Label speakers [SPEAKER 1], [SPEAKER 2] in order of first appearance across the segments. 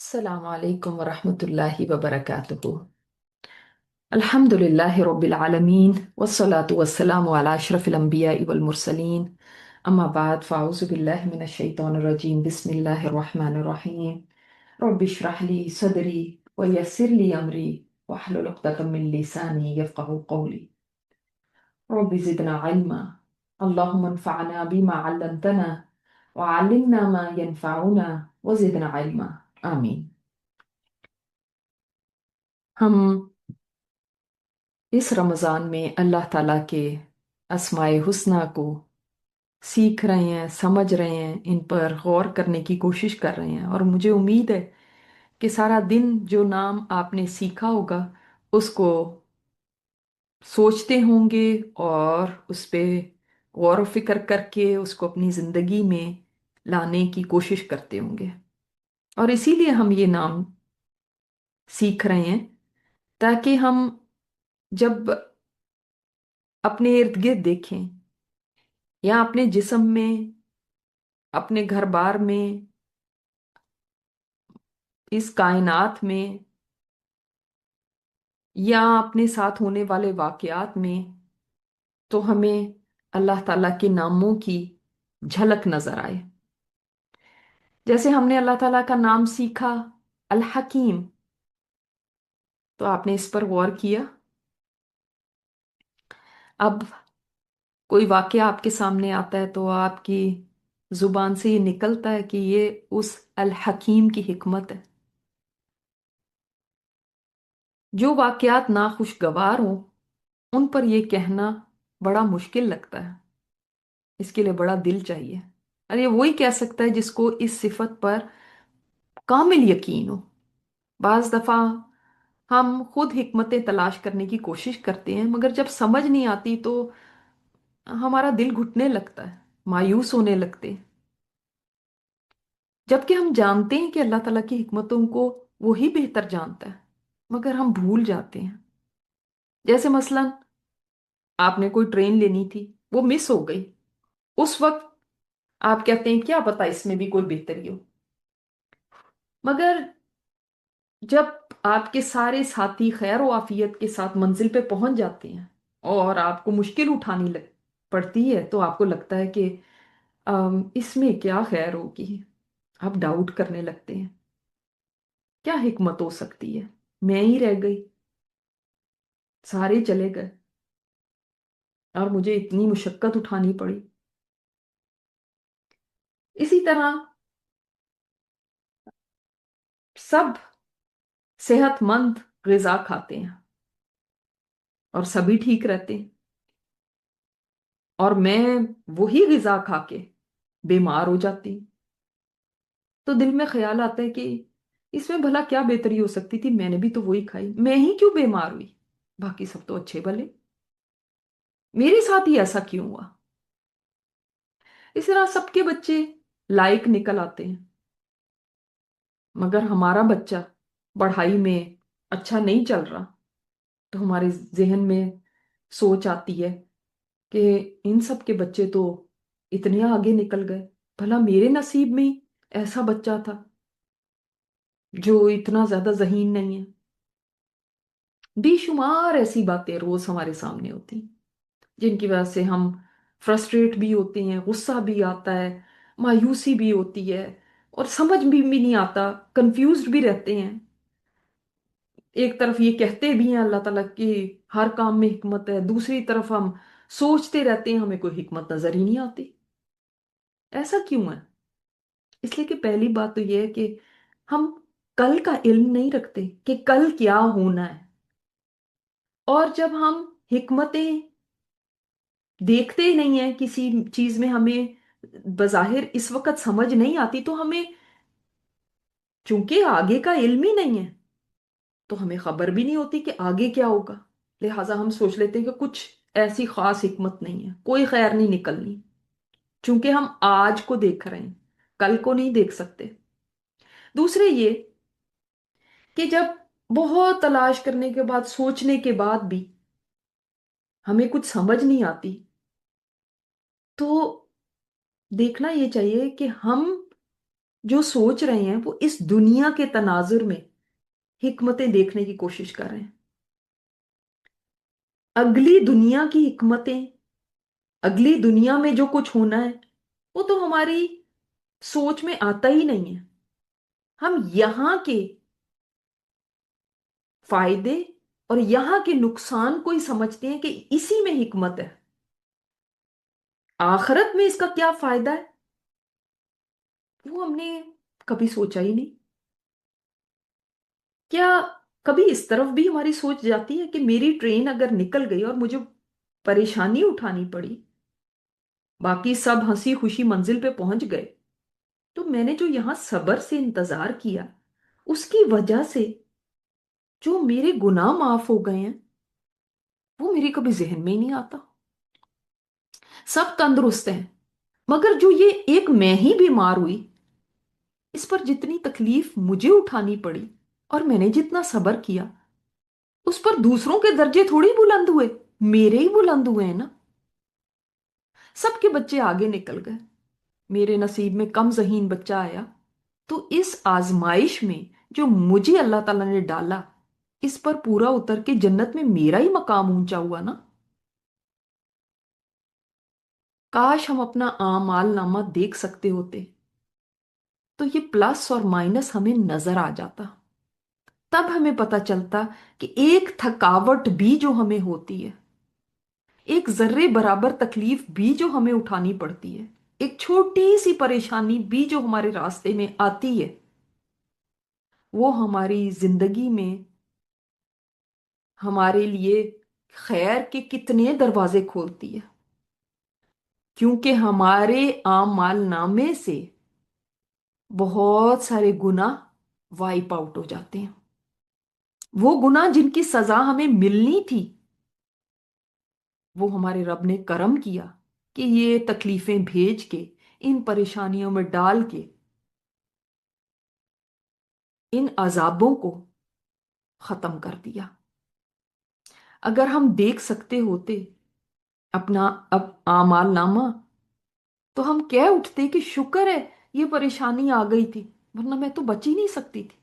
[SPEAKER 1] अस्सलामु अलैकुम वरहमतुल्लाहि वबरकातुहू। अल्हम्दुलिल्लाहि रब्बिल आलमीन वस्सलातु वस्सलामु अला अशरफिल अंबियाइ वल मुरसलीन। अम्मा बाद फ़अऊज़ु बिल्लाहि मिनश शैतानिर रजीम। बिस्मिल्लाहिर रहमानिर रहीम। रब्बि इश्रह ली सदरी व यस्सिर ली अमरी वहलुल उक़दतम मिन लिसानी यफ़क़हू क़ौली। रब्बि ज़िदना इल्मा। अल्लाहुम्मा अन्फ़अना बिमा अल्लमतना व अल्लिमना मा यनफ़अुना व ज़िदना इल्मा। आमीन। हम इस रमज़ान में अल्लाह ताला के अस्माए हुस्ना को सीख रहे हैं, समझ रहे हैं, इन पर गौर करने की कोशिश कर रहे हैं। और मुझे उम्मीद है कि सारा दिन जो नाम आपने सीखा होगा उसको सोचते होंगे और उस पे गौर व फिक्र करके उसको अपनी ज़िंदगी में लाने की कोशिश करते होंगे। और इसीलिए हम ये नाम सीख रहे हैं ताकि हम जब अपने इर्द गिर्द देखें या अपने जिस्म में, अपने घर बार में, इस कायनात में या अपने साथ होने वाले वाकयात में, तो हमें अल्लाह ताला के नामों की झलक नजर आए। जैसे हमने अल्लाह ताला का नाम सीखा अल हकीम, तो आपने इस पर गौर किया। अब कोई वाकया आपके सामने आता है तो आपकी जुबान से ये निकलता है कि ये उस अल हकीम की हिकमत है। जो वाकयात नाखुशगवार हों उन पर यह कहना बड़ा मुश्किल लगता है। इसके लिए बड़ा दिल चाहिए। और ये वही कह सकता है जिसको इस सिफत पर कामिल यकीन हो। बाज दफा हम खुद हिकमतें तलाश करने की कोशिश करते हैं, मगर जब समझ नहीं आती तो हमारा दिल घुटने लगता है, मायूस होने लगते हैं। जबकि हम जानते हैं कि अल्लाह ताला की हिकमतों को वो ही बेहतर जानता है, मगर हम भूल जाते हैं। जैसे मसलन आपने कोई ट्रेन लेनी थी, वो मिस हो गई। उस वक्त आप कहते हैं क्या पता इसमें भी कोई बेहतरी हो। मगर जब आपके सारे साथी खैर व आफियत के साथ मंजिल पे पहुंच जाते हैं और आपको मुश्किल उठानी लग पड़ती है, तो आपको लगता है कि इसमें क्या खैर होगी। आप डाउट करने लगते हैं, क्या हिकमत हो सकती है, मैं ही रह गई, सारे चले गए और मुझे इतनी मुशक्कत उठानी पड़ी। इसी तरह सब सेहतमंद ग़िज़ा खाते हैं और सभी ठीक रहते हैं, और मैं वही ग़िज़ा खा के बीमार हो जाती हूँ। तो दिल में ख्याल आता है कि इसमें भला क्या बेहतरी हो सकती थी, मैंने भी तो वही खाई, मैं ही क्यों बीमार हुई, बाकी सब तो अच्छे भले, मेरे साथ ही ऐसा क्यों हुआ। इस तरह सबके बच्चे लायक निकल आते हैं, मगर हमारा बच्चा पढ़ाई में अच्छा नहीं चल रहा, तो हमारे जहन में सोच आती है कि इन सब के बच्चे तो इतने आगे निकल गए, भला मेरे नसीब में ही ऐसा बच्चा था जो इतना ज्यादा ज़हीन नहीं है। बेशुमार ऐसी बातें रोज हमारे सामने होती हैं, जिनकी वजह से हम फ्रस्ट्रेट भी होते हैं, गुस्सा भी आता है, मायूसी भी होती है, और समझ भी नहीं आता, कंफ्यूज्ड भी रहते हैं। एक तरफ ये कहते भी हैं अल्लाह ताला की हर काम में हिकमत है, दूसरी तरफ हम सोचते रहते हैं हमें कोई हिकमत नजर ही नहीं आती। ऐसा क्यों है? इसलिए कि पहली बात तो ये है कि हम कल का इल्म नहीं रखते कि कल क्या होना है। और जब हम हिकमतें देखते ही नहीं है, किसी चीज में हमें बज़ाहिर इस वक्त समझ नहीं आती, तो हमें चूंकि आगे का इल्म ही नहीं है, तो हमें खबर भी नहीं होती कि आगे क्या होगा। लिहाजा हम सोच लेते हैं कि कुछ ऐसी खास हिकमत नहीं है, कोई खैर नहीं निकलनी, चूंकि हम आज को देख रहे हैं, कल को नहीं देख सकते। दूसरे ये कि जब बहुत तलाश करने के बाद, सोचने के बाद भी हमें कुछ समझ नहीं आती, तो देखना ये चाहिए कि हम जो सोच रहे हैं वो इस दुनिया के तनाजुर में हिकमतें देखने की कोशिश कर रहे हैं। अगली दुनिया की हिकमतें, अगली दुनिया में जो कुछ होना है, वो तो हमारी सोच में आता ही नहीं है। हम यहां के फायदे और यहां के नुकसान को ही समझते हैं कि इसी में हिकमत है। आखिरत में इसका क्या फायदा है, वो हमने कभी सोचा ही नहीं। क्या कभी इस तरफ भी हमारी सोच जाती है कि मेरी ट्रेन अगर निकल गई और मुझे परेशानी उठानी पड़ी, बाकी सब हंसी खुशी मंजिल पे पहुंच गए, तो मैंने जो यहां सब्र से इंतजार किया, उसकी वजह से जो मेरे गुनाह माफ हो गए हैं, वो मेरे कभी जहन में ही नहीं आता। सब तंदुरुस्त हैं, मगर जो ये एक मैं ही बीमार हुई, इस पर जितनी तकलीफ मुझे उठानी पड़ी और मैंने जितना सब्र किया, उस पर दूसरों के दर्जे थोड़ी बुलंद हुए, मेरे ही बुलंद हुए हैं ना। सबके बच्चे आगे निकल गए, मेरे नसीब में कम जहीन बच्चा आया। तो इस आजमाइश में जो मुझे अल्लाह ताला ने डाला, इस पर पूरा उतर के जन्नत में मेरा ही मकाम ऊंचा हुआ ना। काश हम अपना आमाल नामा देख सकते होते, तो ये प्लस और माइनस हमें नजर आ जाता। तब हमें पता चलता कि एक थकावट भी जो हमें होती है, एक जर्रे बराबर तकलीफ भी जो हमें उठानी पड़ती है, एक छोटी सी परेशानी भी जो हमारे रास्ते में आती है, वो हमारी जिंदगी में हमारे लिए खैर के कितने दरवाजे खोलती है। क्योंकि हमारे आमाल नामे से बहुत सारे गुनाह वाइप आउट हो जाते हैं। वो गुनाह जिनकी सजा हमें मिलनी थी, वो हमारे रब ने करम किया कि ये तकलीफें भेज के, इन परेशानियों में डाल के, इन अजाबों को खत्म कर दिया। अगर हम देख सकते होते अपना अब आमाल नामा, तो हम कह उठते कि शुक्र है ये परेशानी आ गई थी, वरना मैं तो बच ही नहीं सकती थी।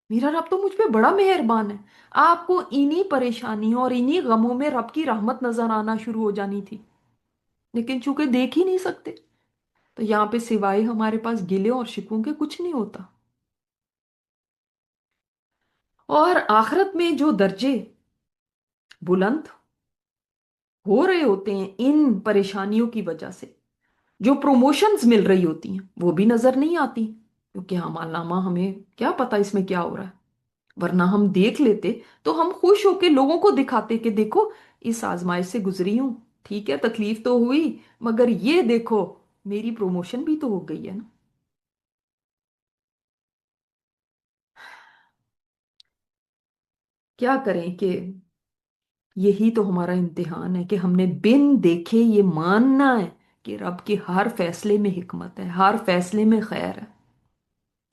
[SPEAKER 1] मेरा रब तो मुझ पे बड़ा मेहरबान है। आपको इन्हीं परेशानियों और इन्हीं गमों में रब की रहमत नजर आना शुरू हो जानी थी, लेकिन चूंकि देख ही नहीं सकते, तो यहाँ पे सिवाय हमारे पास गिले और शिकवों के कुछ नहीं होता। और आखिरत में जो दर्जे बुलंद हो रहे होते हैं इन परेशानियों की वजह से, जो प्रमोशंस मिल रही होती हैं, वो भी नजर नहीं आती, क्योंकि हमालनामा हमें क्या पता इसमें क्या हो रहा है। वरना हम देख लेते तो हम खुश होके लोगों को दिखाते कि देखो, इस आजमाइश से गुजरी हूं, ठीक है तकलीफ तो हुई, मगर ये देखो मेरी प्रमोशन भी तो हो गई है ना। क्या करें कि यही तो हमारा इम्तिहान है कि हमने बिन देखे ये मानना है कि रब के हर फैसले में हिकमत है, हर फैसले में खैर है।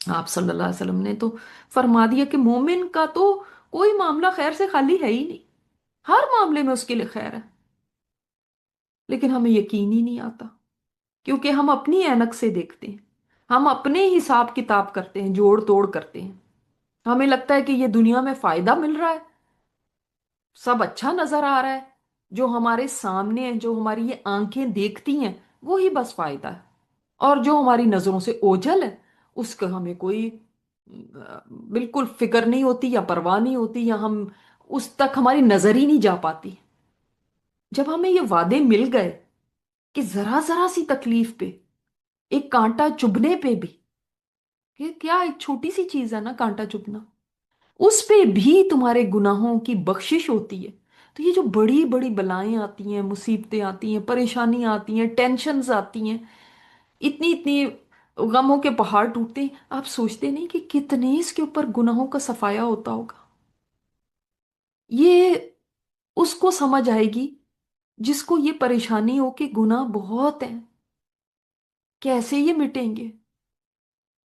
[SPEAKER 1] आप सल्लल्लाहु अलैहि वसल्लम ने तो फरमा दिया कि मोमिन का तो कोई मामला खैर से खाली है ही नहीं, हर मामले में उसके लिए खैर है। लेकिन हमें यकीन ही नहीं आता, क्योंकि हम अपनी ऐनक से देखते हैं, हम अपने हिसाब किताब करते हैं, जोड़ तोड़ करते हैं। हमें लगता है कि ये दुनिया में फायदा मिल रहा है, सब अच्छा नजर आ रहा है, जो हमारे सामने है, जो हमारी ये आंखें देखती हैं, वो ही बस फायदा है। और जो हमारी नजरों से ओझल है, उसका हमें कोई बिल्कुल फिक्र नहीं होती या परवाह नहीं होती, या हम उस तक हमारी नजर ही नहीं जा पाती। जब हमें ये वादे मिल गए कि जरा जरा सी तकलीफ पे, एक कांटा चुभने पे भी, ये क्या एक छोटी सी चीज है ना कांटा चुभना, उस पे भी तुम्हारे गुनाहों की बख्शिश होती है। तो ये जो बड़ी बड़ी बलाएं आती हैं, मुसीबतें आती हैं, परेशानियां आती हैं, टेंशन्स आती हैं, इतनी इतनी गमों के पहाड़ टूटते हैं, आप सोचते नहीं कि कितने इसके ऊपर गुनाहों का सफाया होता होगा। ये उसको समझ आएगी जिसको ये परेशानी हो कि गुनाह बहुत हैं, कैसे ये मिटेंगे।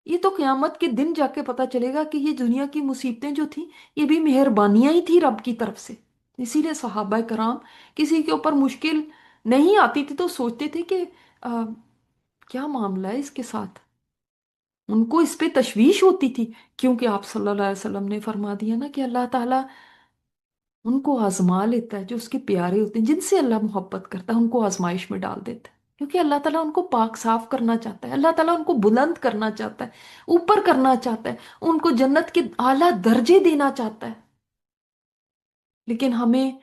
[SPEAKER 1] ये तो कयामत के दिन जाके पता चलेगा कि ये दुनिया की मुसीबतें जो थी, ये भी मेहरबानियां ही थी रब की तरफ से। इसीलिए सहाबा कराम किसी के ऊपर मुश्किल नहीं आती थी तो सोचते थे कि क्या मामला है इसके साथ, उनको इस पे तशवीश होती थी, क्योंकि आप सल्लल्लाहु अलैहि वसल्लम ने फरमा दिया ना कि अल्लाह ताला उनको आजमा लेता है, जो उसके प्यारे होते हैं, जिनसे अल्लाह मोहब्बत करता है उनको आजमाइश में डाल देता है। क्योंकि अल्लाह ताला उनको पाक साफ करना चाहता है, अल्लाह ताला उनको बुलंद करना चाहता है, ऊपर करना चाहता है, उनको जन्नत के आला दर्जे देना चाहता है। लेकिन हमें,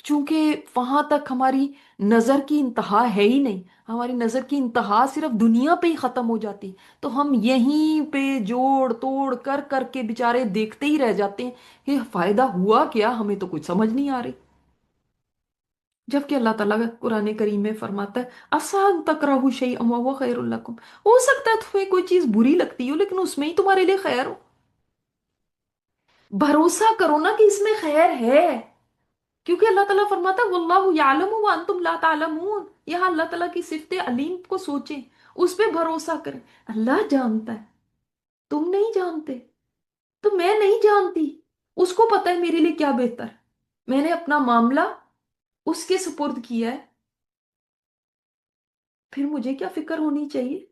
[SPEAKER 1] चूंकि वहां तक हमारी नजर की इंतहा है ही नहीं, हमारी नजर की इंतहा सिर्फ दुनिया पे ही खत्म हो जाती, तो हम यहीं पे जोड़ तोड़ कर करके बेचारे देखते ही रह जाते हैं कि फायदा हुआ क्या, हमें तो कुछ समझ नहीं आ रही। जबकि अल्लाह ताला कुरान करीम में फरमाता है, असान तकराहु शैअन व हुवा खैरुल लकुम। हो सकता है तुम्हें कोई चीज बुरी लगती हो, लेकिन उसमें ही तुम्हारे लिए खैर हो। भरोसा करो ना कि इसमें खैर है। क्योंकि अल्लाह ताला फरमाता है, वल्लाहु यालमु व अंतुम ला तालमून। यहाँ अल्लाह ताला की सिफत अलीम को सोचें, उस पे भरोसा करें। अल्लाह जानता है, तुम नहीं जानते, तो मैं नहीं जानती। उसको पता है मेरे लिए क्या बेहतर है। मैंने अपना मामला उसके सुपुर्द किया है, फिर मुझे क्या फिक्र होनी चाहिए।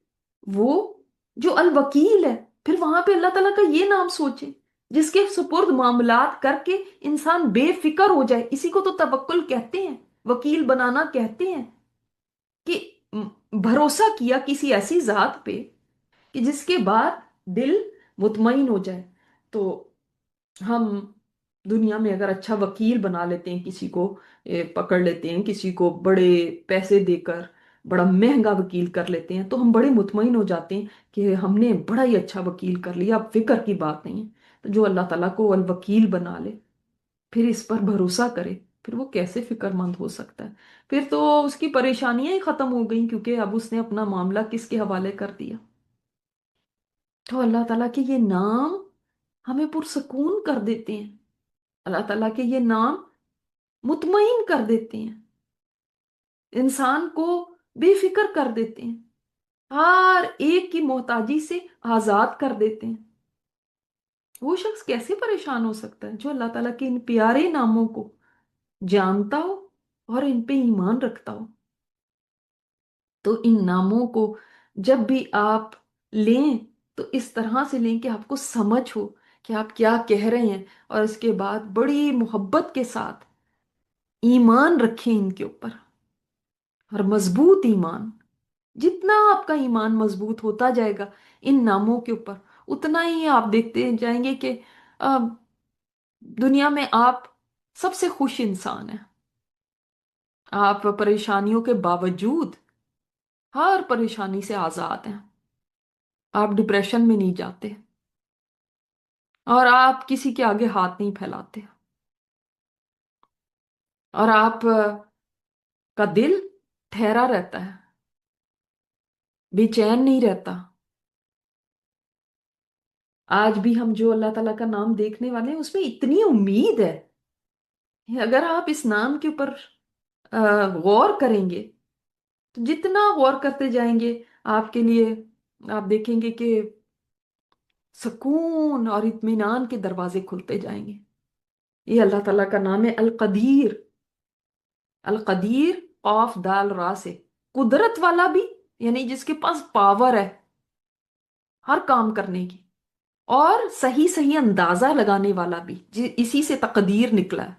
[SPEAKER 1] वो जो अल वकील है, फिर वहां पे अल्लाह ताला का ये नाम सोचे, जिसके सुपुर्द मामलात करके इंसान बेफिक्र हो जाए। इसी को तो तवक्कुल कहते हैं, वकील बनाना कहते हैं। कि भरोसा किया किसी ऐसी जात पे कि जिसके बाद दिल मुतमईन हो जाए। तो हम दुनिया में अगर अच्छा वकील बना लेते हैं किसी को, पकड़ लेते हैं किसी को बड़े पैसे देकर, बड़ा महंगा वकील कर लेते हैं, तो हम बड़े मुतमईन हो जाते हैं कि हमने बड़ा ही अच्छा वकील कर लिया, अब फिक्र की बात नहीं है। तो जो अल्लाह ताला को अल वकील बना ले, फिर इस पर भरोसा करे, फिर वो कैसे फिक्रमंद हो सकता है। फिर तो उसकी परेशानियां ही खत्म हो गई, क्योंकि अब उसने अपना मामला किसके हवाले कर दिया। तो अल्लाह ताला के ये नाम हमें पुरसकून कर देते हैं, अल्लाह ताला के ये नाम मुतमईन कर देते हैं, इंसान को बेफिक्र कर देते हैं, हर एक की मोहताजी से आजाद कर देते हैं। वो शख्स कैसे परेशान हो सकता है जो अल्लाह ताला के इन प्यारे नामों को जानता हो और इन पे ईमान रखता हो। तो इन नामों को जब भी आप लें, तो इस तरह से लें कि आपको समझ हो कि आप क्या कह रहे हैं, और इसके बाद बड़ी मोहब्बत के साथ ईमान रखें इनके ऊपर, और मजबूत ईमान। जितना आपका ईमान मजबूत होता जाएगा इन नामों के ऊपर, उतना ही आप देखते जाएंगे कि अ, दुनिया में आप सबसे खुश इंसान हैं। आप परेशानियों के बावजूद हर परेशानी से आजाद हैं। आप डिप्रेशन में नहीं जाते, और आप किसी के आगे हाथ नहीं फैलाते, और आप का दिल ठहरा रहता है, बेचैन नहीं रहता। आज भी हम जो अल्लाह ताला का नाम देखने वाले हैं, उसमें इतनी उम्मीद है। अगर आप इस नाम के ऊपर गौर करेंगे, तो जितना गौर करते जाएंगे आपके लिए, आप देखेंगे कि सुकून और इत्मीनान के दरवाजे खुलते जाएंगे। ये अल्लाह ताला का नाम है अल कदीर। अल कदीर, ऑफ दाल रा से, कुदरत वाला भी, यानी जिसके पास पावर है हर काम करने की, और सही सही अंदाजा लगाने वाला भी, इसी से तकदीर निकला है।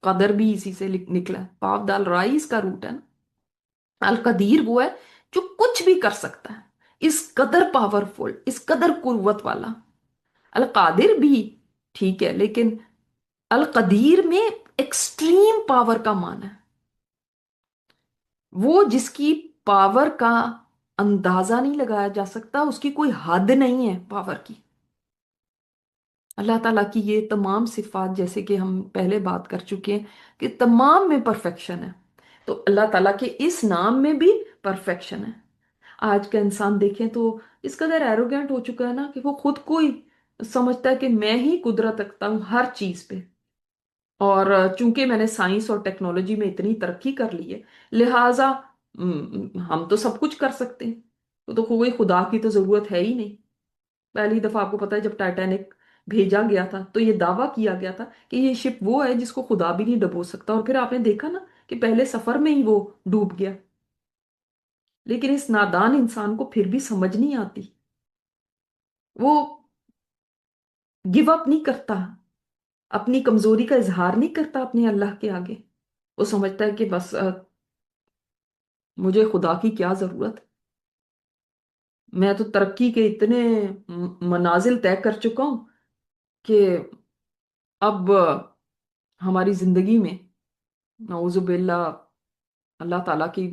[SPEAKER 1] कदर भी इसी से निकला है, पाव दाल राई इसका रूट है ना। अल कदीर वो है जो कुछ भी कर सकता है, इस कदर पावरफुल, इस कदर कुव्वत वाला। अल कादिर भी ठीक है, लेकिन अल कदीर में एक्सट्रीम पावर का मान है। वो जिसकी पावर का अंदाजा नहीं लगाया जा सकता, उसकी कोई हद नहीं है पावर की। अल्लाह ताला की ये तमाम सिफात, जैसे कि हम पहले बात कर चुके हैं कि तमाम में परफेक्शन है, तो अल्लाह ताला के इस नाम में भी परफेक्शन है। आज का इंसान देखें तो इस कदर एरोगेंट हो चुका है ना, कि वो खुद को ही समझता है कि मैं ही कुदरत रखता हूँ हर चीज पे। और चूंकि मैंने साइंस और टेक्नोलॉजी में इतनी तरक्की कर ली है, लिहाजा हम तो सब कुछ कर सकते हैं, तो कोई खुदा की तो जरूरत है ही नहीं। पहली दफा आपको पता है जब टाइटैनिक भेजा गया था, तो ये दावा किया गया था कि ये शिप वो है जिसको खुदा भी नहीं डुबो सकता, और फिर आपने देखा ना कि पहले सफर में ही वो डूब गया। लेकिन इस नादान इंसान को फिर भी समझ नहीं आती وہ गिव अप नहीं करता, अपनी कमजोरी का इजहार नहीं करता अपने अल्लाह के आगे। वो समझता है कि बस मुझे खुदा की क्या जरूरत, मैं तो तरक्की के इतने मनाजिल तय कर चुका हूं कि अब हमारी जिंदगी में नऊजुबिल्ला अल्लाह ताला की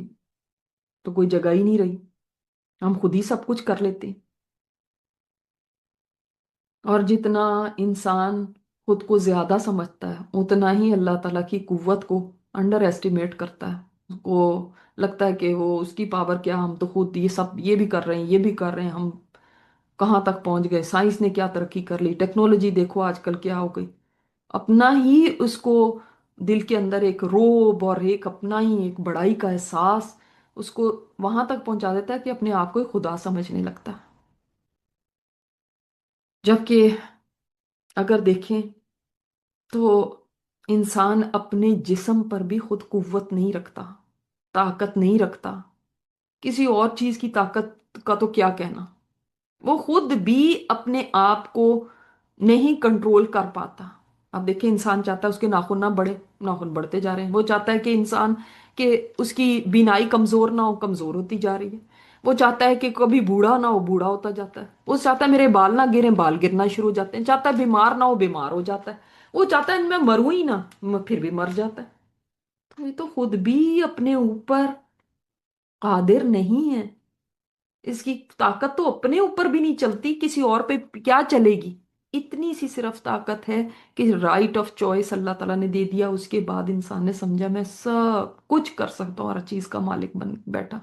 [SPEAKER 1] तो कोई जगह ही नहीं रही, हम खुद ही सब कुछ कर लेते हैं। और जितना इंसान खुद को ज्यादा समझता है उतना ही अल्लाह ताला की कुव्वत को अंडर एस्टिमेट करता है। उसको लगता है कि वो उसकी पावर क्या, हम तो खुद ये सब ये भी कर रहे हैं, ये भी कर रहे हैं, हम कहाँ तक पहुंच गए, साइंस ने क्या तरक्की कर ली, टेक्नोलॉजी देखो आजकल क्या हो गई। अपना ही उसको दिल के अंदर एक रोब और एक अपना ही एक बड़ाई का एहसास उसको वहां तक पहुंचा देता है कि अपने आप को ही खुदा समझने लगता है। जबकि अगर देखें तो इंसान अपने जिस्म पर भी खुद कुव्वत नहीं रखता, ताकत नहीं रखता, किसी और चीज की ताकत का तो क्या कहना। वो खुद भी अपने आप को नहीं कंट्रोल कर पाता। अब देखिए इंसान चाहता है उसके नाखून ना बढ़े, नाखून बढ़ते जा रहे हैं। वो चाहता है कि इंसान के उसकी बीनाई कमजोर ना हो, कमजोर होती जा रही है। वो चाहता है कि कभी बूढ़ा ना हो, बूढ़ा होता जाता है। वो चाहता है मेरे बाल ना गिरे, बाल गिरना शुरू हो जाते हैं। चाहता है बीमार ना हो, बीमार हो जाता है। वो चाहता है मैं मरूं ही ना, फिर भी मर जाता है। तो ये तो खुद भी अपने ऊपर कादिर नहीं है। इसकी ताकत तो अपने ऊपर भी नहीं चलती, किसी और पे क्या चलेगी। इतनी सी सिर्फ ताकत है कि राइट ऑफ चॉइस अल्लाह ताला ने दे दिया, उसके बाद इंसान ने समझा मैं सब कुछ कर सकता हूँ, हर चीज का मालिक बन बैठा।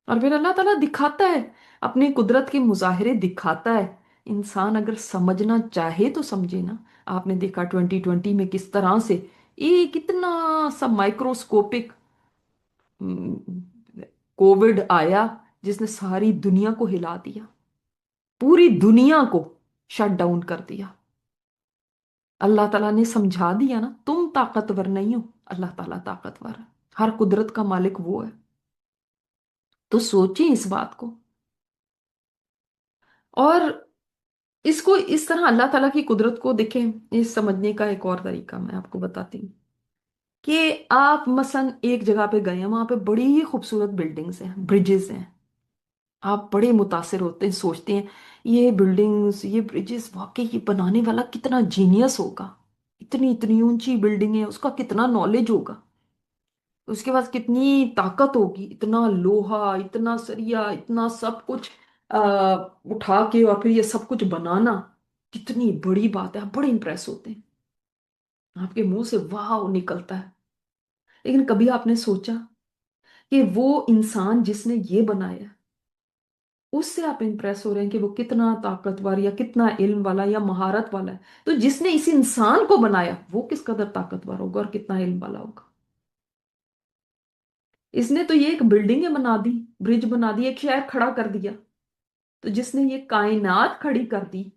[SPEAKER 1] और फिर अल्लाह ताला दिखाता है, अपनी कुदरत के मुजाहिरे दिखाता है। इंसान अगर समझना चाहे तो समझे ना। आपने देखा 2020 में किस तरह से एक इतना सा माइक्रोस्कोपिक कोविड आया जिसने सारी दुनिया को हिला दिया, पूरी दुनिया को शट डाउन कर दिया। अल्लाह ताला ने समझा दिया ना, तुम ताकतवर नहीं हो, अल्लाह ताला ताकतवर है। हर कुदरत का मालिक वो है। तो सोचिए इस बात को। और इसको इस तरह अल्लाह ताला की कुदरत को देखें, इस समझने का एक और तरीका मैं आपको बताती हूँ कि आप मसन एक जगह पे गए हैं, वहां पे बड़ी ही खूबसूरत बिल्डिंग्स हैं, ब्रिजेस हैं। आप बड़े मुतासिर होते हैं, सोचते हैं ये बिल्डिंग्स, ये ब्रिजेस, वाकई ये बनाने वाला कितना जीनियस होगा। इतनी इतनी ऊंची बिल्डिंग है, उसका कितना नॉलेज होगा, उसके पास कितनी ताकत होगी, इतना लोहा, इतना सरिया, इतना सब कुछ उठा के और फिर ये सब कुछ बनाना कितनी बड़ी बात है। आप बड़े इंप्रेस होते हैं, आपके मुंह से वाह निकलता है। लेकिन कभी आपने सोचा कि वो इंसान जिसने ये बनाया, उससे आप इंप्रेस हो रहे हैं कि वो कितना ताकतवर या कितना इल्म वाला या महारत वाला है। तो जिसने इस इंसान को बनाया वो किस कदर ताकतवर होगा और कितना इल्म वाला होगा। इसने तो ये एक बिल्डिंग बना दी, ब्रिज बना दी, एक शहर खड़ा कर दिया। तो जिसने ये कायनात खड़ी कर दी,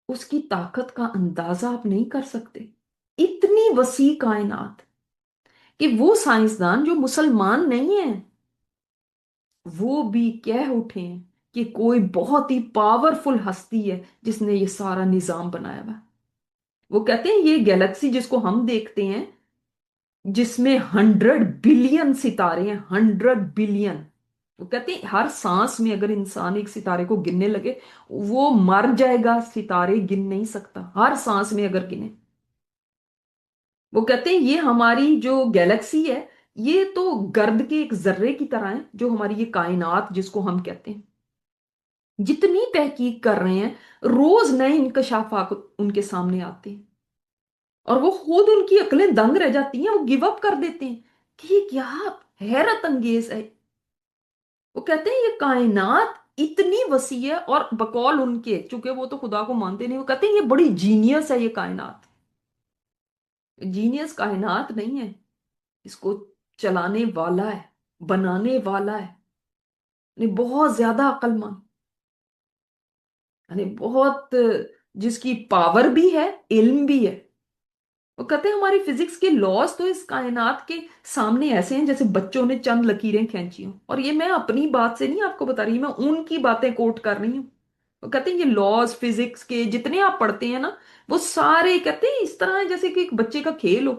[SPEAKER 1] उसकी ताकत का अंदाजा आप नहीं कर सकते। इतनी वसी कायनात कि वो साइंसदान जो मुसलमान नहीं है वो भी कह उठे हैं कि कोई बहुत ही पावरफुल हस्ती है जिसने ये सारा निजाम बनाया हुआ है। वो कहते हैं ये गैलेक्सी जिसको हम देखते हैं, जिसमें 100 बिलियन सितारे हैं, 100 बिलियन। वो कहते हैं हर सांस में अगर इंसान एक सितारे को गिनने लगे वो मर जाएगा, सितारे गिन नहीं सकता हर सांस में अगर गिने। वो कहते हैं ये हमारी जो गैलेक्सी है ये तो गर्द के एक जर्रे की तरह है, जो हमारी ये कायनात जिसको हम कहते हैं। जितनी तहकीक कर रहे हैं, रोज नए इंकशाफात उनके सामने आते हैं और वो खुद उनकी अकलें दंग रह जाती हैं, वो गिव अप कर देते हैं कि ये क्या हैरत अंगेज है। वो कहते हैं ये कायनात इतनी वसी है, और बकौल उनके, चूंकि वो तो खुदा को मानते नहीं, वो कहते हैं ये बड़ी जीनियस है ये कायनात। जीनियस कायनात नहीं है, इसको चलाने वाला है, बनाने वाला है। यानी बहुत ज्यादा अक्लमंद, यानी बहुत, जिसकी पावर भी है, इल्म भी है। वो कहते हैं हमारी फिजिक्स के लॉज तो इस कायनात के सामने ऐसे हैं जैसे बच्चों ने चंद लकीरें खींची हों। और ये मैं अपनी बात से नहीं आपको बता रही, मैं उनकी बातें कोट कर रही हूँ। वो कहते हैं ये लॉज फिजिक्स के जितने आप पढ़ते हैं ना, वो सारे कहते हैं इस तरह है जैसे कि एक बच्चे का खेल हो।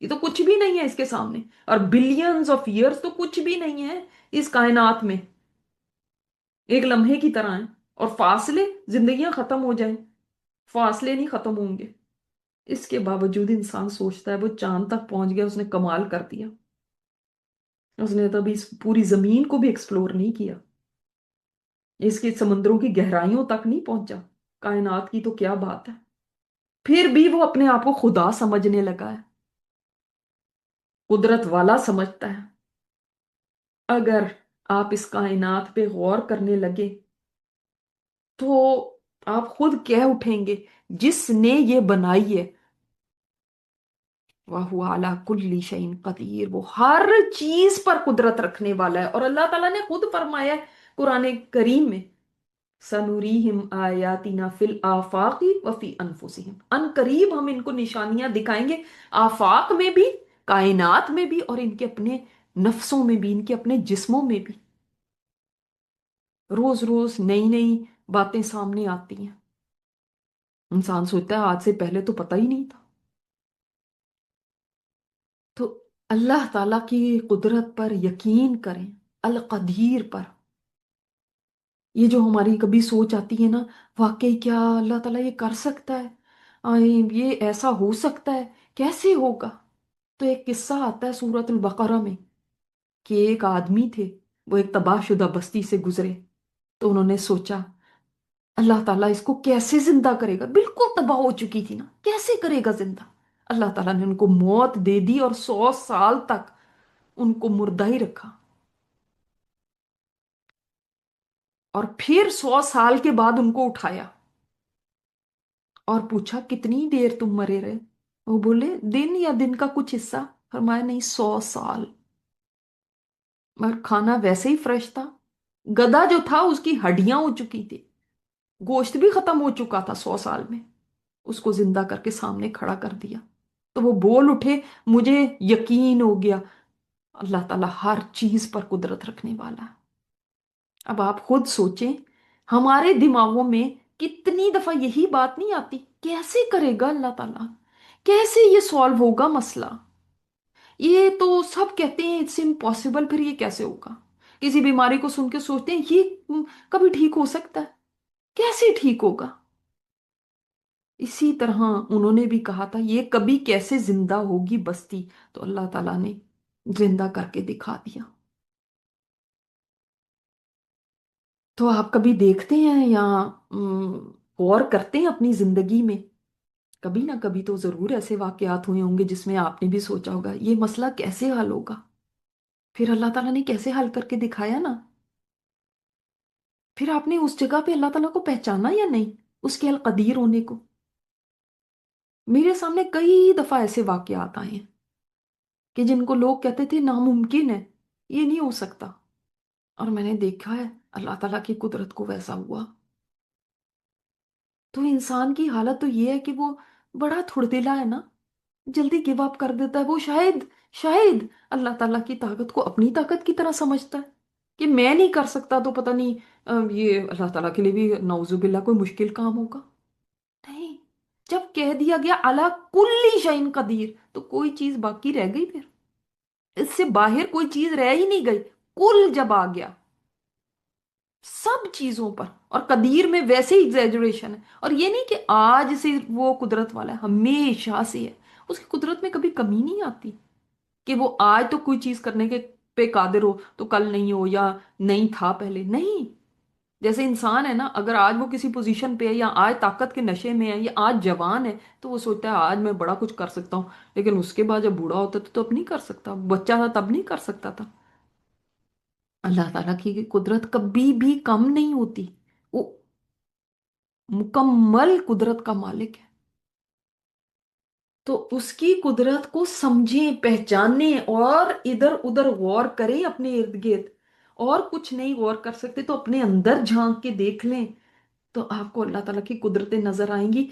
[SPEAKER 1] ये तो कुछ भी नहीं है इसके सामने। और बिलियंस ऑफ ईयर्स तो कुछ भी नहीं है इस कायनात में, एक लम्हे की तरह है। और फासले, जिंदगियां खत्म हो जाएं, फासले नहीं खत्म होंगे। इसके बावजूद इंसान सोचता है वो चांद तक पहुंच गया, उसने कमाल कर दिया। उसने तो अभी इस पूरी जमीन को भी एक्सप्लोर नहीं किया, इसके समुद्रों की गहराइयों तक नहीं पहुंचा। कायनात की तो क्या बात है। फिर भी वो अपने आप को खुदा समझने लगा है, कुदरत वाला समझता है। अगर आप इस कायनात पे गौर करने लगे तो आप खुद कह उठेंगे जिसने ये बनाई है वह हुआ अला कुल्ली शैइन कदीर, वो हर चीज पर कुदरत रखने वाला है। और अल्लाह ताला ने खुद फरमाया है कुरान करीम में, सनुरीहिम आयातिना फिल आफाकी व फी अनफुसिहिम, अन करीब हम इनको निशानियां दिखाएंगे, आफाक में भी, कायनात में भी, और इनके अपने नफ्सों में भी, इनके अपने जिस्मों में भी। रोज रोज नई नई बातें सामने आती हैं। इंसान सोचता है आज से पहले तो पता ही नहीं था। तो अल्लाह ताला की कुदरत पर यकीन करें, अल कदीर पर। ये जो हमारी कभी सोच आती है ना, वाकई क्या अल्लाह ताला ये कर सकता है, ये ऐसा हो सकता है, कैसे होगा। तो एक किस्सा आता है सूरत अल बकरा में कि एक आदमी थे, वो एक तबाहशुदा बस्ती से गुजरे। तो उन्होंने सोचा अल्लाह ताला इसको कैसे जिंदा करेगा, बिल्कुल तबाह हो चुकी थी ना, कैसे करेगा जिंदा। अल्लाह ताला ने उनको मौत दे दी और 100 साल तक उनको मुर्दा ही रखा। और फिर 100 साल के बाद उनको उठाया और पूछा कितनी देर तुम मरे रहे। वो बोले दिन या दिन का कुछ हिस्सा। फरमाया नहीं, 100 साल। मगर खाना वैसे ही फ्रेश था। गधा जो था उसकी हड्डियां हो चुकी थी, गोश्त भी खत्म हो चुका था 100 साल में। उसको जिंदा करके सामने खड़ा कर दिया। तो वो बोल उठे मुझे यकीन हो गया अल्लाह ताला हर चीज पर कुदरत रखने वाला है। अब आप खुद सोचें, हमारे दिमागों में कितनी दफा यही बात नहीं आती, कैसे करेगा अल्लाह ताला, कैसे ये सॉल्व होगा मसला। ये तो सब कहते हैं इट्स इम्पॉसिबल, फिर ये कैसे होगा। किसी बीमारी को सुन के सोचते हैं ये कभी ठीक हो सकता है, कैसे ठीक होगा। इसी तरह उन्होंने भी कहा था ये कभी कैसे जिंदा होगी बस्ती, तो अल्लाह ताला ने जिंदा करके दिखा दिया। तो आप कभी देखते हैं या गौर करते हैं अपनी जिंदगी में, कभी ना कभी तो जरूर ऐसे वाकयात हुए होंगे जिसमें आपने भी सोचा होगा ये मसला कैसे हल होगा। फिर अल्लाह ताला ने कैसे हल करके दिखाया ना। फिर आपने उस जगह पे अल्लाह ताला को पहचाना या नहीं, उसके अल कदीर होने को। मेरे सामने कई दफा ऐसे वाकयात आए हैं कि जिनको लोग कहते थे नामुमकिन है, ये नहीं हो सकता, और मैंने देखा है अल्लाह ताला की कुदरत को वैसा हुआ। तो इंसान की हालत तो ये है कि वो बड़ा थुड़दिला है ना, जल्दी गिव अप कर देता है। वो शायद शायद अल्लाह ताला की ताकत को अपनी ताकत की तरह समझता है कि मैं नहीं कर सकता तो पता नहीं ये अल्लाह ताला के लिए भी नौजुबिल्ला कोई मुश्किल काम होगा। नहीं, जब कह दिया गया अला कुल्ली शैइन कदीर तो कोई चीज बाकी रह गई फिर, इससे बाहर कोई चीज रह ही नहीं गई। कुल जब आ गया सब चीजों पर, और कदीर में वैसे ही एग्जेजरेशन है। और ये नहीं कि आज से वो कुदरत वाला है, हमेशा से है। उसकी कुदरत में कभी कमी नहीं आती कि वो आज तो कोई चीज करने के पे कादिर हो तो कल नहीं हो, या नहीं था पहले, नहीं। जैसे इंसान है ना, अगर आज वो किसी पोजीशन पे है या आज ताकत के नशे में है या आज जवान है तो वो सोचता है आज मैं बड़ा कुछ कर सकता हूँ, लेकिन उसके बाद जब बूढ़ा होता था तो अब नहीं कर सकता, बच्चा था तब नहीं कर सकता था। अल्लाह ताला की कुदरत कभी भी कम नहीं होती। वो मुकम्मल कुदरत का मालिक है। तो उसकी कुदरत को समझें, पहचानें और इधर उधर गौर करें अपने इर्द गिर्द। और कुछ नहीं गौर कर सकते तो अपने अंदर झांक के देख लें, तो आपको अल्लाह ताला की कुदरतें नजर आएंगी।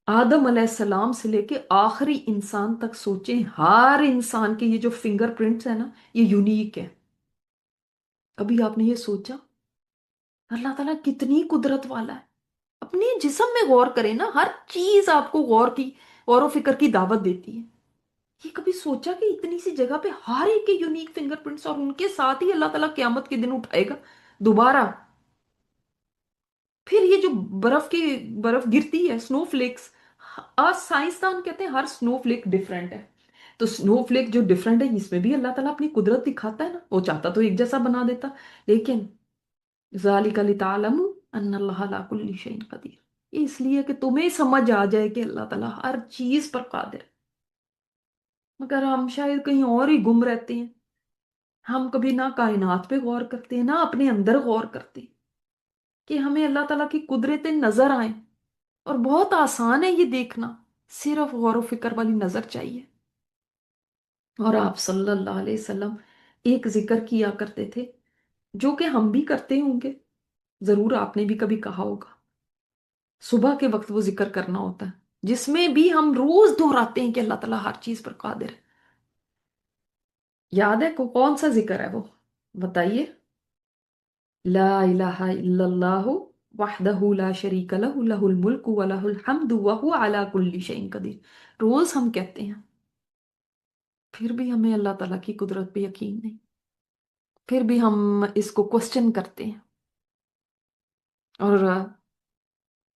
[SPEAKER 1] आदम अलैहिस्सलाम से लेके आखिरी इंसान तक सोचें, हर इंसान के ये जो फिंगरप्रिंट्स है ना, ये यूनिक है। कभी आपने ये सोचा अल्लाह ताला कितनी कुदरत वाला है। अपने जिस्म में गौर करें ना, हर चीज आपको गौर व फिक्र की दावत देती है। ये कभी सोचा कि इतनी सी जगह पे हर एक के यूनिक फिंगरप्रिंट्स, और उनके साथ ही अल्लाह ताला क्यामत के दिन उठाएगा दोबारा। फिर ये जो बर्फ गिरती है, स्नोफ्लेक्स, आज साइंसदान कहते हैं हर स्नोफ्लेक डिफरेंट है। तो स्नोफ्लेक जो डिफरेंट है, इसमें भी अल्लाह ताला अपनी कुदरत दिखाता है ना। वो चाहता तो एक जैसा बना देता, लेकिन ज़ालिका लितालमू अन्नल्लाह अला कुल्ली शैइन कदीर। ये इसलिए कि तुम्हें समझ आ जाए कि अल्लाह ताला हर चीज पर कादिर है। मगर हम शायद कहीं और ही गुम रहते हैं। हम कभी ना कायनात पे गौर करते हैं, ना अपने अंदर गौर करते कि हमें अल्लाह ताला की कुदरतें नजर आए। और बहुत आसान है ये देखना, सिर्फ गौर व फिक्र वाली नजर चाहिए। और आप सल्लल्लाहु अलैहि वसल्लम एक जिक्र किया करते थे, जो कि हम भी करते होंगे, जरूर आपने भी कभी कहा होगा। सुबह के वक्त वो जिक्र करना होता है, जिसमें भी हम रोज दोहराते हैं कि अल्लाह ताला हर चीज पर कादिर है। याद है कौन सा जिक्र है वो? बताइए। ला इलाहा इल्लल्लाहु वहदहु ला शरीका लहु लहुल मुल्कु व लहुल हम्दु व हुवा अला कुल्ली शैइन कदीर। रोज हम कहते हैं, फिर भी हमें अल्लाह ताला की कुदरत पे यकीन नहीं। फिर भी हम इसको क्वेश्चन करते हैं। और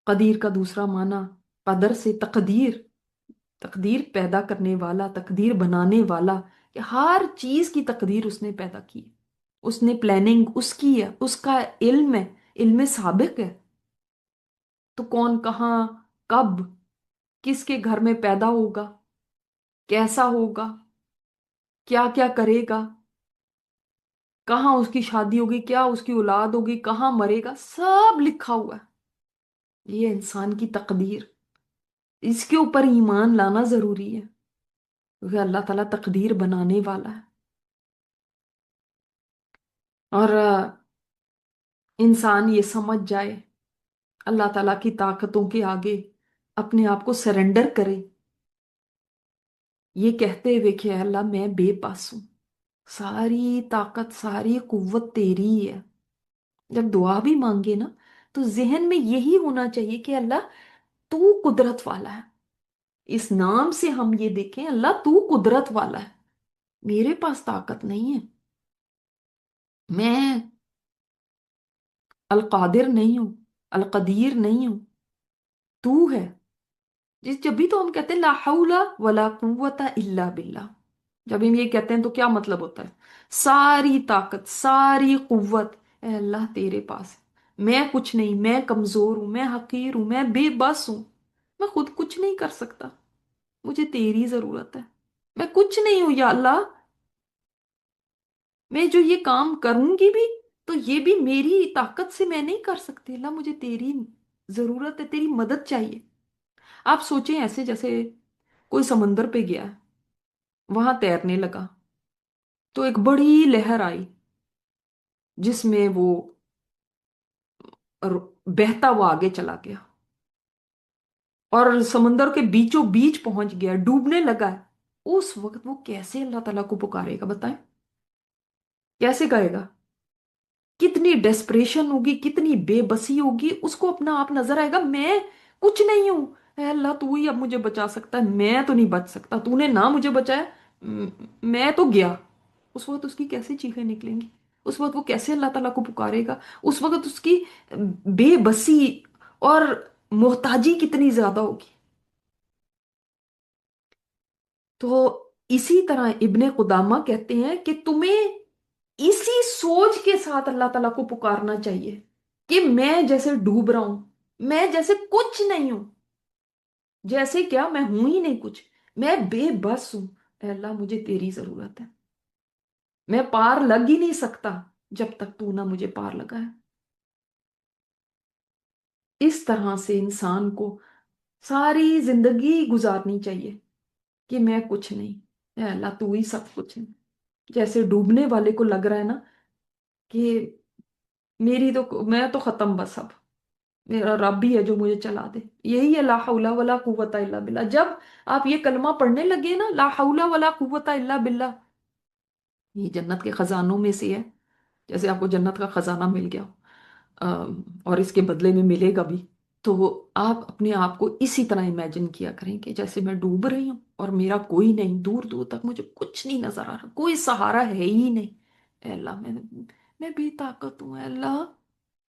[SPEAKER 1] कदीर का दूसरा माना, कदर से तकदीर, तकदीर पैदा करने वाला, तकदीर बनाने वाला, कि हर चीज की तकदीर उसने पैदा की है। उसने प्लानिंग उसकी है, उसका इल्म है, इल्म साबिक है। तो कौन कहाँ, कब, किसके घर में पैदा होगा, कैसा होगा, क्या क्या करेगा, कहाँ उसकी शादी होगी, क्या उसकी औलाद होगी, कहाँ मरेगा, सब लिखा हुआ है। ये इंसान की तकदीर, इसके ऊपर ईमान लाना जरूरी है, क्योंकि अल्लाह ताला तकदीर बनाने वाला है। और इंसान ये समझ जाए, अल्लाह ताला की ताकतों के आगे अपने आप को सरेंडर करे, ये कहते हुए कि अल्लाह मैं बेबस हूं, सारी ताकत सारी कुव्वत तेरी ही है। जब दुआ भी मांगे ना, तो जहन में यही होना चाहिए कि अल्लाह तू कुदरत वाला है। इस नाम से हम ये देखें, अल्लाह तू कुदरत वाला है, मेरे पास ताकत नहीं है, मैं अलकादिर नहीं हूं, अलकदीर नहीं हूं, तू है। जिस जब भी तो हम कहते हैं ला हौला वला कुव्वता इल्ला बिल्ला, जब हम ये कहते हैं तो क्या मतलब होता है? सारी ताकत सारी कुव्वत ए अल्लाह तेरे पास है, मैं कुछ नहीं, मैं कमजोर हूं, मैं हकीर हूं, मैं बेबस हूं, मैं खुद कुछ नहीं कर सकता, मुझे तेरी जरूरत है। मैं कुछ नहीं हूं या अल्लाह, मैं जो ये काम करूंगी भी, तो ये भी मेरी ताकत से मैं नहीं कर सकती। अल्लाह मुझे तेरी जरूरत है, तेरी मदद चाहिए। आप सोचें ऐसे जैसे कोई समंदर पे गया है, वहां तैरने लगा, तो एक बड़ी लहर आई, जिसमें वो बहता हुआ आगे चला गया, और समंदर के बीचों बीच पहुंच गया, डूबने लगा है। उस वक्त वो कैसे अल्लाह ताला को पुकारेगा, बताएं? कैसे कहेगा? कितनी डेस्परेशन होगी, कितनी बेबसी होगी, उसको अपना आप नजर आएगा, मैं कुछ नहीं हूं, ऐ अल्लाह तू ही अब मुझे बचा सकता है, मैं तो नहीं बच सकता, तूने ना मुझे बचाया, मैं तो गया। उस वक्त उसकी कैसी चीखें निकलेंगी, उस वक्त वो कैसे अल्लाह ताला को पुकारेगा, उस वक्त उसकी बेबसी और मोहताजी कितनी ज्यादा होगी। तो इसी तरह इब्ने कुदामा कहते हैं कि तुम्हें इसी सोच के साथ अल्लाह ताला को पुकारना चाहिए कि मैं जैसे डूब रहा हूं, मैं जैसे कुछ नहीं हूं, जैसे क्या मैं हूं ही नहीं कुछ, मैं बेबस हूं, ऐ अल्लाह मुझे तेरी जरूरत है, मैं पार लग ही नहीं सकता जब तक तू ना मुझे पार लगा है। इस तरह से इंसान को सारी जिंदगी गुजारनी चाहिए कि मैं कुछ नहीं, ऐ अल्लाह तू ही सब कुछ है। जैसे डूबने वाले को लग रहा है ना कि मेरी तो मैं तो खत्म बस अब, मेरा रब ही है जो मुझे चला दे। यही है ला हौला वला कुव्वता इल्ला बिल्ला। जब आप ये कलमा पढ़ने लगे ना, ला हौला वला कुव्वता इल्ला बिल्ला, ये जन्नत के खजानों में से है, जैसे आपको जन्नत का खजाना मिल गया हो। और इसके बदले में मिलेगा भी। तो आप अपने आप को इसी तरह इमेजिन किया करें कि जैसे मैं डूब रही हूँ और मेरा कोई नहीं, दूर दूर तक मुझे कुछ नहीं नजर आ रहा, कोई सहारा है ही नहीं। ए अल्लाह, मैं बेताकत हूँ, ए अल्लाह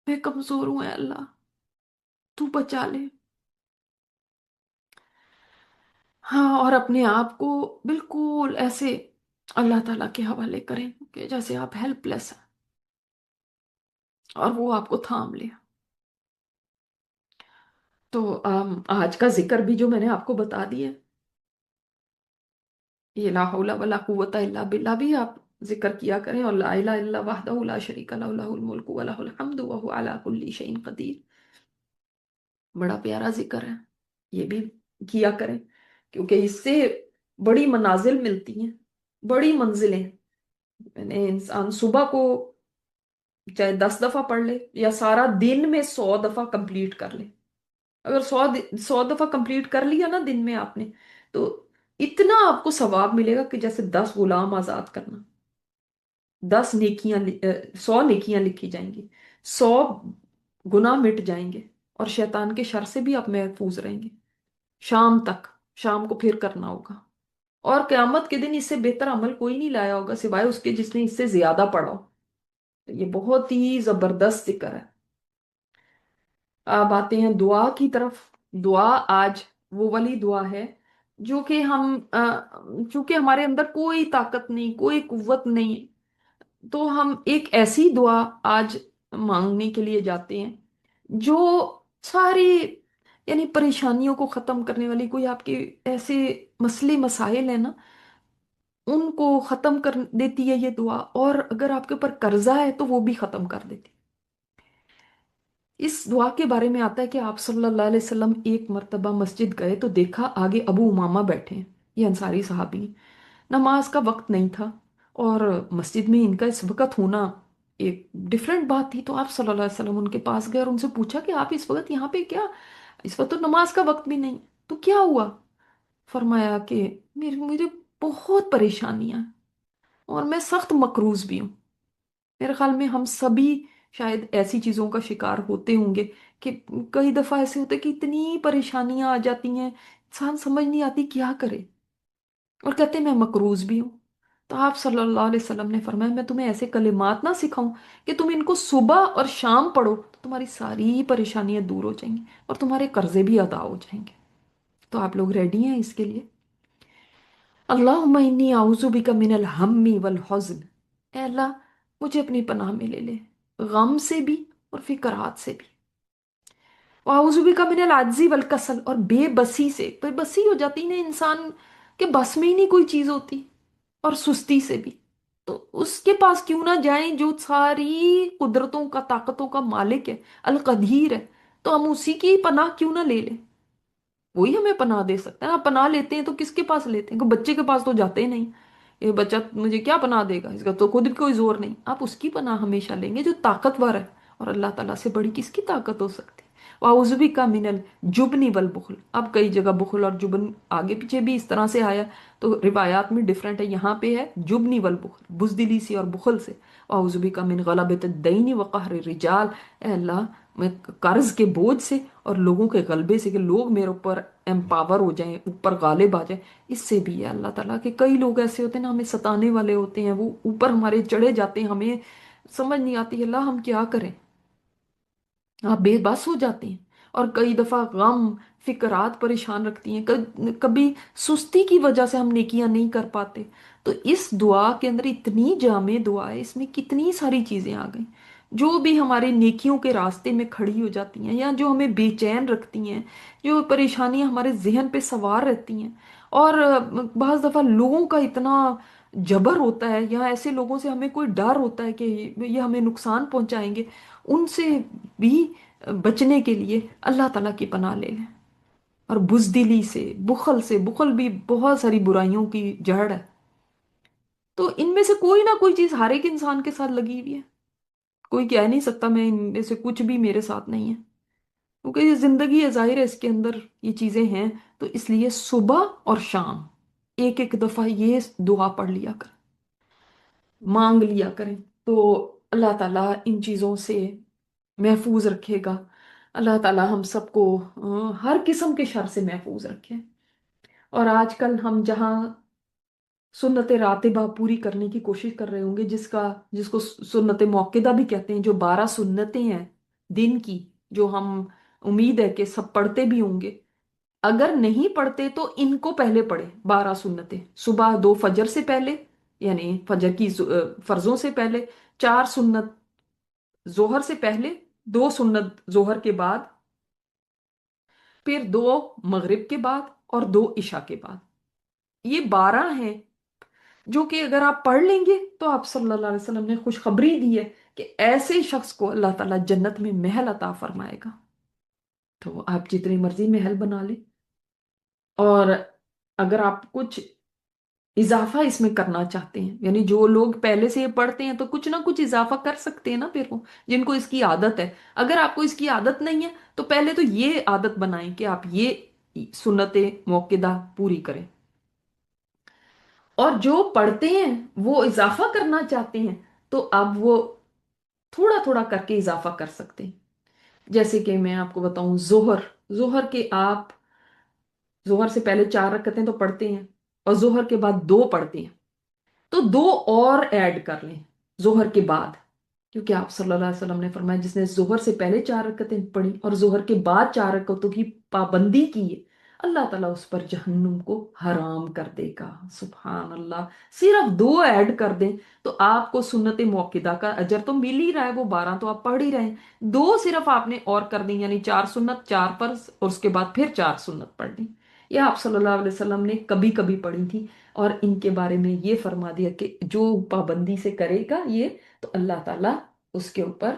[SPEAKER 1] मैं कमजोर हूँ, ए अल्लाह तू बचा ले। हाँ, और अपने आप को बिल्कुल ऐसे अल्लाह ताला के हवाले करें कि जैसे आप हेल्पलेस हैं और वो आपको थाम ले। तो आज का जिक्र भी जो मैंने आपको बता दिया, ये ला हौला वला कुव्वता इल्ला बिल्लाह भी आप जिक्र किया करें, और ला इलाहा इल्लल्लाह वहदहु ला शरीका लहु लहुल मुल्कु व लहुल हम्दु व हुवा अला कुल्ली शैइन कदीर। बड़ा प्यारा जिक्र है, ये भी किया करें, क्योंकि इससे बड़ी मनाजिल मिलती हैं, बड़ी मंजिलें। मैंने इंसान सुबह को चाहे 10 दफा पढ़ ले या सारा दिन में 100 दफा कंप्लीट कर ले, अगर 100 दफा कंप्लीट कर लिया ना दिन में आपने, तो इतना आपको सवाब मिलेगा कि जैसे 10 गुलाम आजाद करना। 100 नेकियां लिखी जाएंगी, 100 गुनाह मिट जाएंगे, और शैतान के शर से भी आप महफूज रहेंगे शाम तक। शाम को फिर करना होगा, और क्यामत के दिन इससे बेहतर अमल कोई नहीं लाया होगा सिवाय उसके जिसने इससे ज्यादा पढ़ा हो। तो ये बहुत ही जबरदस्त जिक्र है। अब आते हैं दुआ की तरफ। दुआ आज वो वाली दुआ है जो कि चूंकि हमारे अंदर कोई ताकत नहीं, कोई कुव्वत नहीं, तो हम एक ऐसी दुआ आज मांगने के लिए जाते हैं जो सारी यानी परेशानियों को खत्म करने वाली, कोई आपके ऐसे मसले मसाइल है ना, उनको खत्म कर देती है ये दुआ, और अगर आपके ऊपर कर्जा है तो वो भी खत्म कर देती है। इस दुआ के बारे में आता है कि आप सल्लल्लाहु अलैहि वसल्लम एक मर्तबा मस्जिद गए तो देखा आगे अबू उमामा बैठे हैं, ये अंसारी साहबी हैं। नमाज का वक्त नहीं था, और मस्जिद में इनका इस वक्त होना एक डिफरेंट बात थी। तो आप सल्लल्लाहु अलैहि वसल्लम उनके पास गए और उनसे पूछा कि आप इस वक्त यहाँ पे क्या, इस वक्त तो नमाज का वक्त भी नहीं, तो क्या हुआ? फरमाया कि मेरे मुझे बहुत परेशानियां हैं और मैं सख्त मकरूज भी हूँ। मेरे ख्याल में हम सभी शायद ऐसी चीजों का शिकार होते होंगे कि कई दफा ऐसे होते कि इतनी परेशानियां आ जाती हैं, इंसान समझ नहीं आती क्या करे, और कहते मैं मकरूज भी हूँ। तो आप सल्लल्लाहु अलैहि वसल्लम ने फरमाया मैं तुम्हें ऐसे कलिमात ना सिखाऊं कि तुम इनको सुबह और शाम पढ़ो तो तुम्हारी सारी परेशानियां दूर हो जाएंगी और तुम्हारे कर्जे भी अदा हो जाएंगे। तो आप लोग रेडी हैं इसके लिए? अल्लाहुम्मा इन्नी आउज़ु बिका मिनल हम्मी वल हुज़्न। ऐ अल्लाह, मुझे अपनी पनाह में ले ले, गम से भी और फिकरात से भी। आउज़ु बिका मिनल आज्जी वल कसल, और बेबसी से, बेबसी हो जाती ना इंसान के बस में ही नहीं कोई चीज होती, और सुस्ती से भी। तो उसके पास क्यों ना जाएं जो सारी कुदरतों का, ताकतों का मालिक है, अल कदीर है। तो हम उसी की पनाह क्यों ना ले लें, वही हमें पनाह दे सकता है। आप पनाह लेते हैं तो किसके पास लेते हैं? कोई बच्चे के पास तो जाते ही नहीं, ये बच्चा मुझे क्या पनाह देगा, इसका तो खुद भी कोई जोर नहीं। आप उसकी पनाह हमेशा लेंगे जो ताकतवर है, और अल्लाह ताला से बड़ी किसकी ताकत हो सकती है। वाउजुबी का मिनल जुबनी वल बुखल। अब कई जगह बुखल और जुबन आगे पीछे भी इस तरह से आया, तो रिवायात में डिफरेंट है। यहाँ पे है जुबनी वल बुखल, बुजदिली से और बुखल से। वाउजुबी का मिन गलबत दैनी व कहर रिजाल। ए अल्लाह, मैं कर्ज के बोझ से और लोगों के गलबे से, कि लोग मेरे ऊपर एम्पावर हो जाएं, ऊपर गालिब आ जाए, इससे भी है अल्लाह ताला। के कई लोग ऐसे होते हैं ना, हमें सताने वाले होते हैं, वो ऊपर हमारे चढ़े जाते हैं, हमें समझ नहीं आती अल्लाह हम क्या करें, आप बेबस हो जाते हैं। और कई दफा गम, फिकरात परेशान रखती हैं, कभी सुस्ती की वजह से हम नेकियां नहीं कर पाते। तो इस दुआ के अंदर इतनी जामे दुआ है, इसमें कितनी सारी चीजें आ गई जो भी हमारे नेकियों के रास्ते में खड़ी हो जाती हैं, या जो हमें बेचैन रखती हैं, जो परेशानियां हमारे जहन पे सवार रहती हैं। और बाज दफा लोगों का इतना जबर होता है, या ऐसे लोगों से हमें कोई डर होता है कि ये हमें नुकसान पहुंचाएंगे, उनसे भी बचने के लिए अल्लाह ताला की पनाह ले लें। और बुजदिली से, बुखल भी बहुत सारी बुराइयों की जड़ है। तो इनमें से कोई ना कोई चीज हर एक इंसान के साथ लगी हुई है, कोई कह नहीं सकता मैं इनमें से कुछ भी मेरे साथ नहीं है, क्योंकि ये जिंदगी है, जाहिर है इसके अंदर ये चीजें हैं। तो इसलिए सुबह और शाम एक एक दफा ये दुआ पढ़ लिया कर, मांग लिया करें, तो अल्लाह ताला इन चीजों से महफूज रखेगा। अल्लाह ताला हम सबको हर किस्म के शर से महफूज रखे। और आजकल हम जहाँ सुन्नत रातिबा पूरी करने की कोशिश कर रहे होंगे, जिसका जिसको सुन्नत मौक्किदा भी कहते हैं, जो 12 सुन्नतें हैं दिन की, जो हम उम्मीद है कि सब पढ़ते भी होंगे। अगर नहीं पढ़ते तो इनको पहले पढ़े। 12 सुन्नतें सुबह, 2 फजर से पहले, यानी फजर की फर्जों से पहले, 4 सुन्नत जोहर से पहले, 2 सुन्नत जोहर के बाद, फिर 2 मगरिब के बाद और 2 इशा के बाद। ये 12 हैं जो कि अगर आप पढ़ लेंगे तो आप सल्लल्लाहु अलैहि वसल्लम ने खुशखबरी दी है कि ऐसे शख्स को अल्लाह ताला जन्नत में महल अता फरमाएगा। तो आप जितनी मर्जी महल बना लें। और अगर आप कुछ इजाफा इसमें करना चाहते हैं, यानी जो लोग पहले से ये पढ़ते हैं तो कुछ ना कुछ इजाफा कर सकते हैं ना, फिर वो जिनको इसकी आदत है। अगर आपको इसकी आदत नहीं है तो पहले तो ये आदत बनाएं कि आप ये सुन्नते मौकिदा पूरी करें। और जो पढ़ते हैं वो इजाफा करना चाहते हैं तो अब वो थोड़ा थोड़ा करके इजाफा कर सकते हैं। जैसे कि मैं आपको बताऊं, जोहर, जोहर के आप जोहर से पहले 4 रकअतें तो पढ़ते हैं और जोहर के बाद 2 पढ़ते हैं, तो 2 और ऐड कर लें जोहर के बाद। क्योंकि आप सल्लल्लाहु अलैहि वसल्लम ने फरमाया, जिसने जोहर से पहले 4 रकअतें पढ़ी और जोहर के बाद 4 रकअतों की पाबंदी की है, अल्लाह ताला उस पर जहन्नुम को हराम कर देगा। सुभान अल्लाह। सिर्फ 2 ऐड कर दें तो आपको सुन्नत मौकिदा का अजर तो मिल ही रहा है, वो 12 तो आप पढ़ ही रहे हैं। 2 सिर्फ आपने और कर दी, यानी 4 सुन्नत, 4 फर्ज, और उसके बाद फिर 4 सुन्नत पढ़ ली। ये आप सल्लल्लाहु अलैहि वसल्लम ने कभी कभी पढ़ी थी। और इनके बारे में ये फरमा दिया कि जो पाबंदी से करेगा ये, तो अल्लाह ताला उसके ऊपर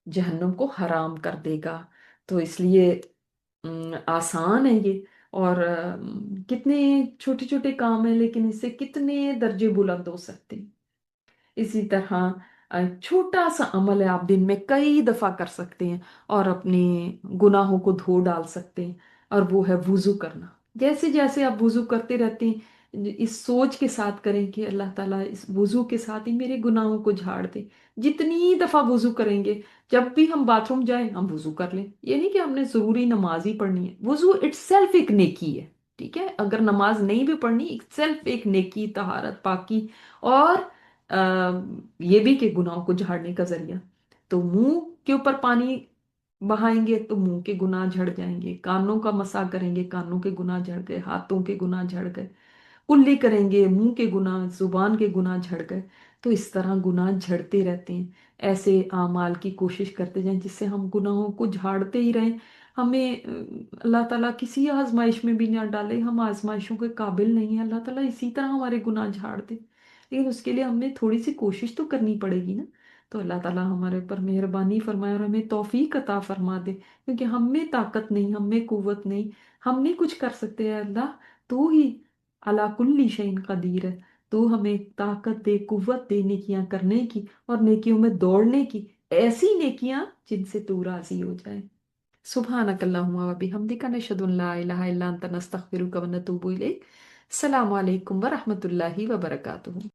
[SPEAKER 1] जहन्नुम को हराम कर देगा। तो इसलिए आसान है ये। और कितने छोटे छोटे काम है, लेकिन इससे कितने दर्जे बुलंद हो सकते हैं। इसी तरह छोटा सा अमल है, आप दिन में कई दफा कर सकते हैं और अपने गुनाहों को धो डाल सकते हैं। और वो है वुजू करना। जैसे जैसे आप वुजू करते रहते हैं, इस सोच के साथ करें कि अल्लाह ताला इस वुजू के साथ ही मेरे गुनाहों को झाड़ दे। जितनी दफा वुजू करेंगे, जब भी हम बाथरूम जाएं हम वुजू कर लें। ये नहीं कि हमने जरूरी नमाज ही पढ़नी है, वुजू इट्सेल्फ एक नेकी है। ठीक है, अगर नमाज नहीं भी पढ़नी, इट्सेल्फ एक नेकी, तहारत, पाकी। और ये भी कि गुनाहों को झाड़ने का जरिया। तो मुंह के ऊपर पानी बहाएंगे तो मुंह के गुनाह झड़ जाएंगे, कानों का मसा करेंगे, कानों के गुनाह झड़ गए, हाथों के गुनाह झड़ गए, कुल्ली करेंगे, मुंह के गुनाह, जुबान के गुनाह झड़ गए। तो इस तरह गुनाह झड़ते रहते हैं। ऐसे आमाल की कोशिश करते जाएं जिससे हम गुनाहों को झाड़ते ही रहें। हमें अल्लाह ताला किसी आजमाइश में भी ना डाले, हम आजमाइशों के काबिल नहीं है। अल्लाह ताला इसी तरह हमारे गुनाह झाड़ दे, लेकिन उसके लिए हमें थोड़ी सी कोशिश तो करनी पड़ेगी ना। तो अल्लाह ताला हमारे ऊपर मेहरबानी फरमाए और हमें तौफीक अता फरमा दे, क्योंकि हम में ताकत नहीं, हम में कुव्वत नहीं, हम नहीं कुछ कर सकते हैं। अल्लाह तू ही अला कुल्ली शैइन कदीर है। तू हमें ताकत दे, कुव्वत दे नेकियां करने की और नेकियों में दौड़ने की, ऐसी नेकियां जिनसे तू राजी हो जाए। सुब्हानक अल्लाहुम्मा व बिहम्दिका नशहदु अन ला इलाहा इल्ला अंता नस्तगफिरुका व नतूबु इलैक। अस्सलामु अलैकुम व रहमतुल्लाहि व बरकातुहू।